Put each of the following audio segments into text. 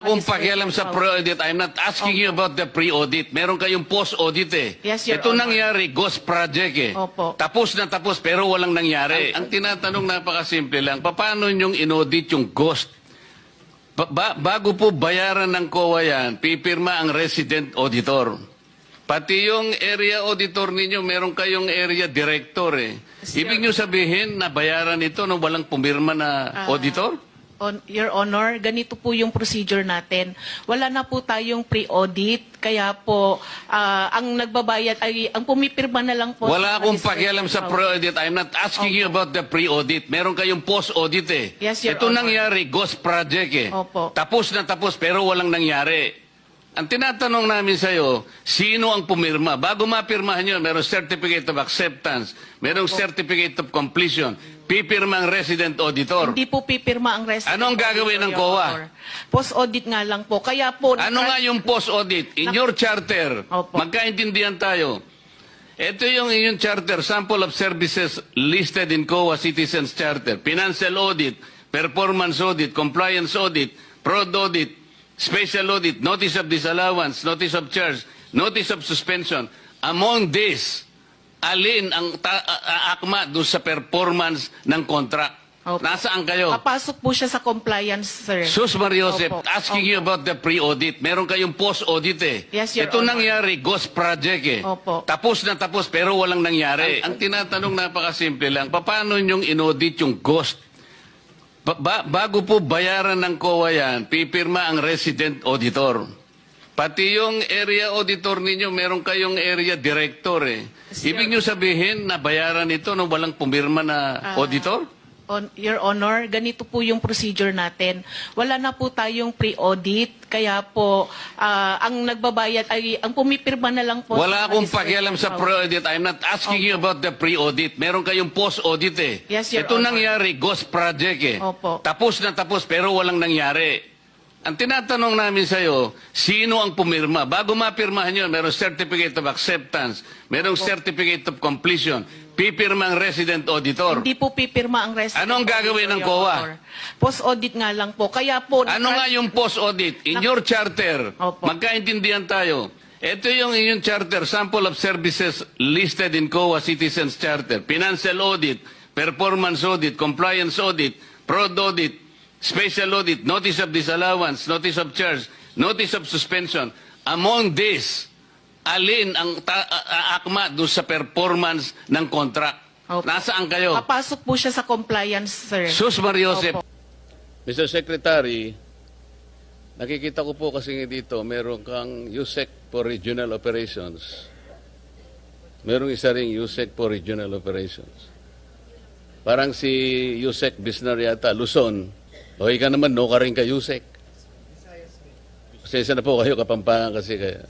Kung pakialam sa pre-audit, I'm not asking you about the pre-audit. Meron kayong post-audit eh. Yes, Your Ito Honor. nangyari, ghost project eh. Opo. Tapos na tapos pero walang nangyari. Ang tinatanong napakasimple lang, paano nyong inaudit yung ghost? Bago po bayaran ng COA yan, pipirma ang resident auditor. Pati yung area auditor ninyo, meron kayong area director eh. Ibig nyo sabihin na bayaran ito nung walang pumirma na auditor? Your Honor, ganito po yung procedure natin. Wala na po tayong pre-audit, kaya po ang nagbabayad ay ang pumipirma na lang po. Wala akong pakialam sa pre-audit. I'm not asking you about the pre-audit. Meron kayong post-audit eh. Yes, Your Ito Honor. nangyari, ghost project eh. Opo. Tapos na tapos pero walang nangyari. Ang tinatanong namin sa'yo, sino ang pumirma? Bago mapirmahan yun, merong certificate of acceptance, merong certificate of completion, pipirma ang resident auditor. Hindi po pipirma ang resident. Anong gagawin ng auditor, Your COA? Honor. Post-audit nga lang po. Kaya po... Ano nga yung post-audit? In your charter, Opo. magkaintindihan tayo. Ito yung inyong charter, sample of services listed in COA Citizens Charter. Financial audit, performance audit, compliance audit, fraud audit, special audit, notice of disallowance, notice of charge, notice of suspension. Among these, alin ang akma doon sa performance ng contract? Opo. Nasaan kayo? Papasok po siya sa compliance, sir. Sus Mariosep, Opo. asking you about the pre-audit. Meron kayong post-audit eh. Yes, Your Ito Honor. nangyari, ghost project eh. Opo. Tapos na tapos pero walang nangyari. Ang tinatanong napakasimple lang, paano nyong inaudit yung ghost? Bago po bayaran ng COA yan, pipirma ang resident auditor. Pati yung area auditor ninyo, meron kayong area director eh. Ibig nyo sabihin na bayaran ito nung walang pumirma na auditor? Your Honor, ganito po yung procedure natin. Wala na po tayong pre-audit, kaya po ang nagbabayad ay ang pumipirma na lang po. Wala akong pakialam sa pre-audit. I'm not asking you about the pre-audit. Meron kayong post-audit eh. Yes, Your Ito Honor. nangyari, ghost project eh. Opo. Tapos na tapos pero walang nangyari. Ang tinatanong namin sa'yo, sino ang pumirma? Bago mapirmahan yun, merong certificate of acceptance, merong certificate of completion, pipirma ang resident auditor. Hindi po pipirma ang resident. Anong gagawin ng auditor, COA? Your Honor. Post-audit nga lang po. Kaya po... Ano nga yung post-audit? In your charter, Opo. magkaintindihan tayo. Ito yung inyong charter, sample of services listed in COA Citizens Charter. Financial audit, performance audit, compliance audit, fraud audit, special audit, notice of disallowance, notice of charge, notice of suspension. Among these, alin ang akma doon sa performance ng contract? Opo. Nasaan kayo? Papasok po siya sa compliance, sir. Sus Mariosep. Opo. Mr. Secretary, nakikita ko po kasi dito, meron kang USEC for Regional Operations. Merong isa ring USEC for Regional Operations. Parang si USEC Bisnar yata, Luzon. O ika naman, no ka rin ka USEC. Pasensya na po kayo, Kapampangan kasi kaya.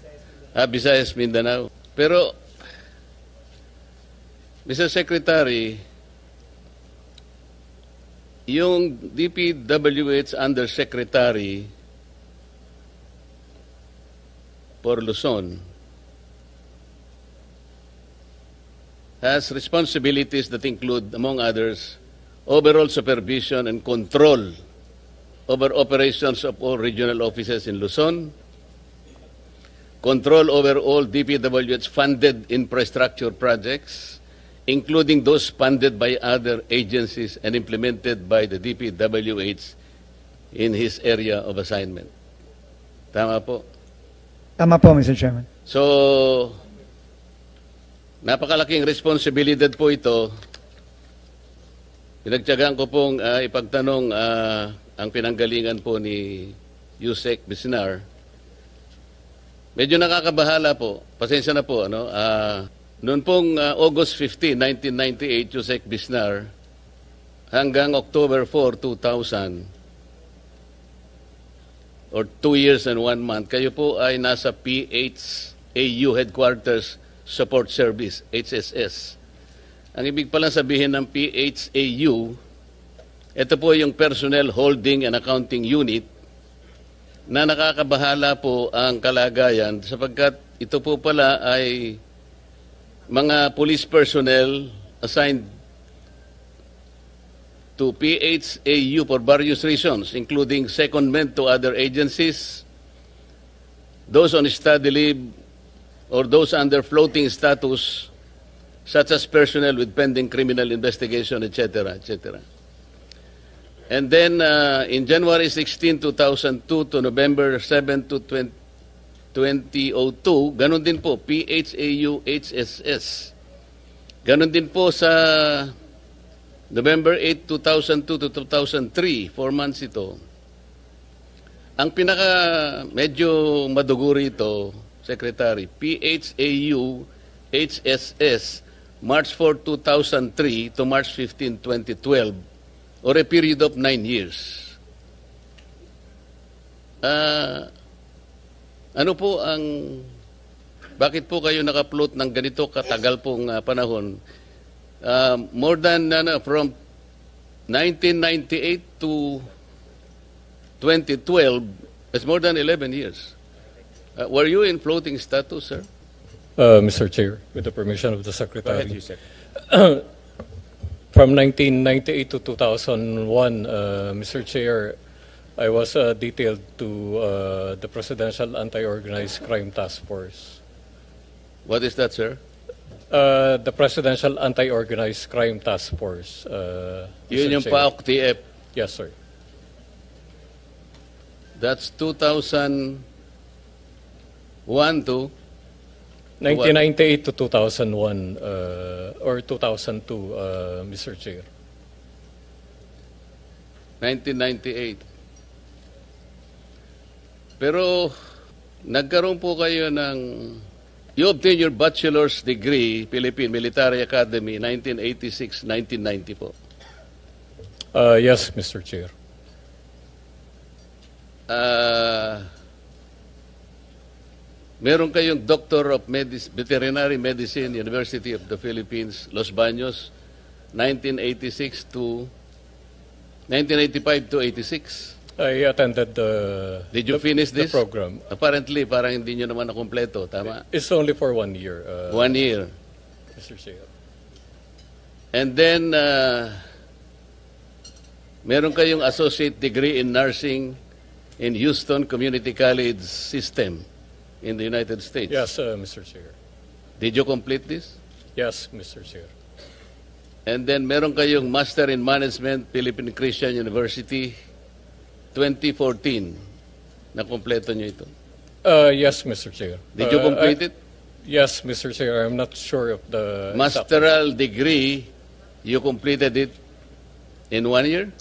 Visayas, Mindanao. Pero, Mr. Secretary, yung DPWH Undersecretary for Luzon has responsibilities that include, among others, overall supervision and control over operations of all regional offices in Luzon, control over all DPWH-funded infrastructure projects, including those funded by other agencies and implemented by the DPWH in his area of assignment. Tama po? Tama po, Mr. Chairman. So, napakalaking responsibilidad po ito. Pinagtiyagaan ko pong ipagtanong ang pinanggalingan po ni Yusek Bisnar. Medyo nakakabahala po. Pasensya na po. Ano? Noon pong August 15, 1998, Yusek Bisnar, hanggang October 4, 2000, or 2 years and 1 month, kayo po ay nasa PHAU Headquarters Support Service, HSS. Ang ibig pala sabihin ng PHAU, ito po yung Personnel Holding and Accounting Unit na nakakabahala po ang kalagayan sapagkat ito po pala ay mga police personnel assigned to PHAU for various reasons, including secondment to other agencies, those on study leave, or those under floating status, such as personnel with pending criminal investigation, etc., etc. And then in January 16, 2002 to November 7 to 2002, ganun din po, PHAU HSS. Ganun din po sa November 8, 2002 to 2003, 4 months ito. Ang pinaka medyo madugo rito, Secretary, PHAU HSS, March 4, 2003 to March 15, 2012, or a period of 9 years. Ano po ang, bakit po kayo naka-float ng ganito katagal pong panahon? More than, from 1998 to 2012, it's more than 11 years. Were you in floating status, sir? Mr. Chair, with the permission of the Secretary. Go ahead, Yusek. From 1998 to 2001, Mr. Chair, I was detailed to the Presidential Anti-Organized Crime Task Force. What is that, sir? The Presidential Anti-Organized Crime Task Force. Yun Mr. yung Chair. PAOK-TF. Yes, sir. That's 2001 to 1998 to 2001 or 2002, Mr. Chair. 1998. Pero nagkaroon po kayo ng, you obtained your bachelor's degree, Philippine Military Academy, 1986-1990 po. Yes, Mr. Chair. Meron kayong Doctor of Veterinary Medicine, University of the Philippines, Los Baños, 1986 to 1985 to 86. I attended the Did you finish the this? program. Apparently, parang hindi nyo naman nakumpleto. Tama? It's only for 1 year, 1 year. Mr. Chair. And then, meron kayong associate degree in nursing in Houston Community College System in the United States. Yes, Mr. Chair. Did you complete this? Yes, Mr. Chair. And then, meron kayong Master in Management, Philippine Christian University, 2014. Nakompleto nyo ito. Yes, Mr. Chair. Did you complete it? Yes, Mr. Chair. I'm not sure of the exact- Masteral degree, you completed it in 1 year?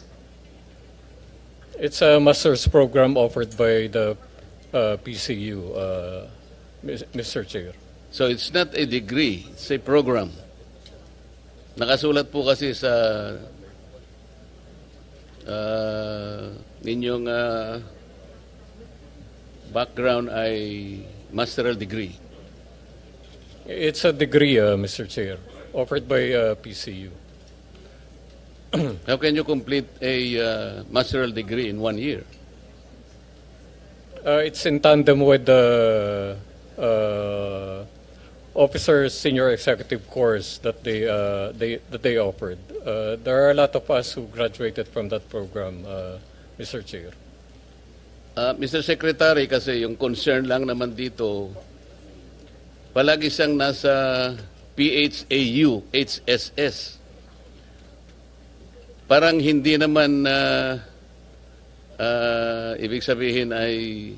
It's a master's program offered by the PCU, Mr. Chair. So it's not a degree, it's a program. Nakasulat po kasi sa ninyong background ay masteral degree. It's a degree, Mr. Chair, offered by PCU. How can you complete a masteral degree in 1 year? It's in tandem with the officer senior executive course that they offered. There are a lot of us who graduated from that program, Mr. Chair. Mr. Secretary, kasi yung concern lang naman dito, palagi siyang nasa PHAU, HSS. Parang hindi naman ibig sabihin ay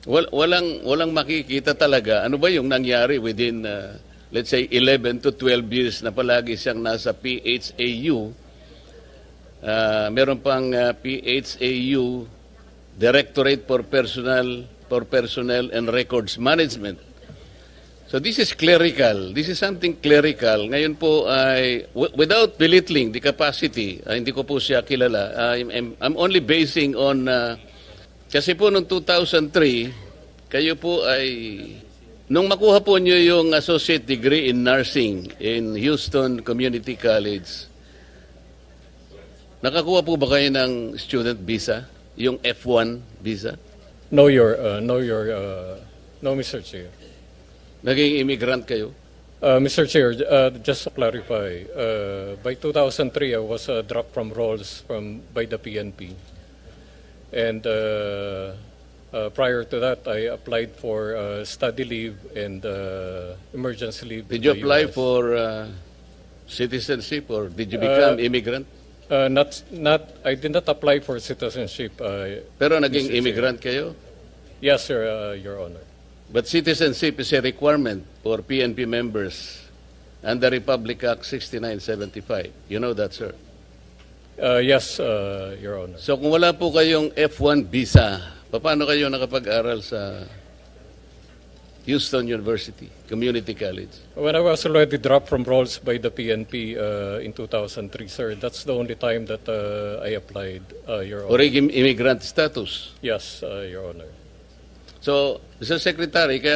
walang makikita talaga. Ano ba yung nangyari within, let's say, 11 to 12 years na palagi siyang nasa PHAU? Meron pang PHAU, Directorate for Personnel and Records Management. So this is clerical. This is something clerical. Ngayon po ay, without belittling the capacity, hindi ko po siya kilala. I'm only basing on, kasi po noong 2003, kayo po ay, nung makuha po nyo yung associate degree in nursing in Houston Community College, nakakuha po ba kayo ng student visa? Yung F1 visa? No, Mr. Chair. Naging immigrant kayo? Mr. Chair, just to clarify, by 2003, I was dropped from roles by the PNP. And prior to that, I applied for study leave and emergency leave. Did in you the apply US. for citizenship or did you become immigrant? I did not apply for citizenship. Pero naging Mr. Chair. immigrant kayo? Yes, sir, Your Honor. But citizenship is a requirement for PNP members under Republic Act 6975. You know that, sir. Yes, Your Honor. So kung wala po kayong F1 visa, paano kayo nakapag-aral sa Houston University Community College? When I was already dropped from roles by the PNP in 2003, sir, that's the only time that I applied, Your Or Honor. immigrant status? Yes, Your Honor. So, Mr. Secretary, kaya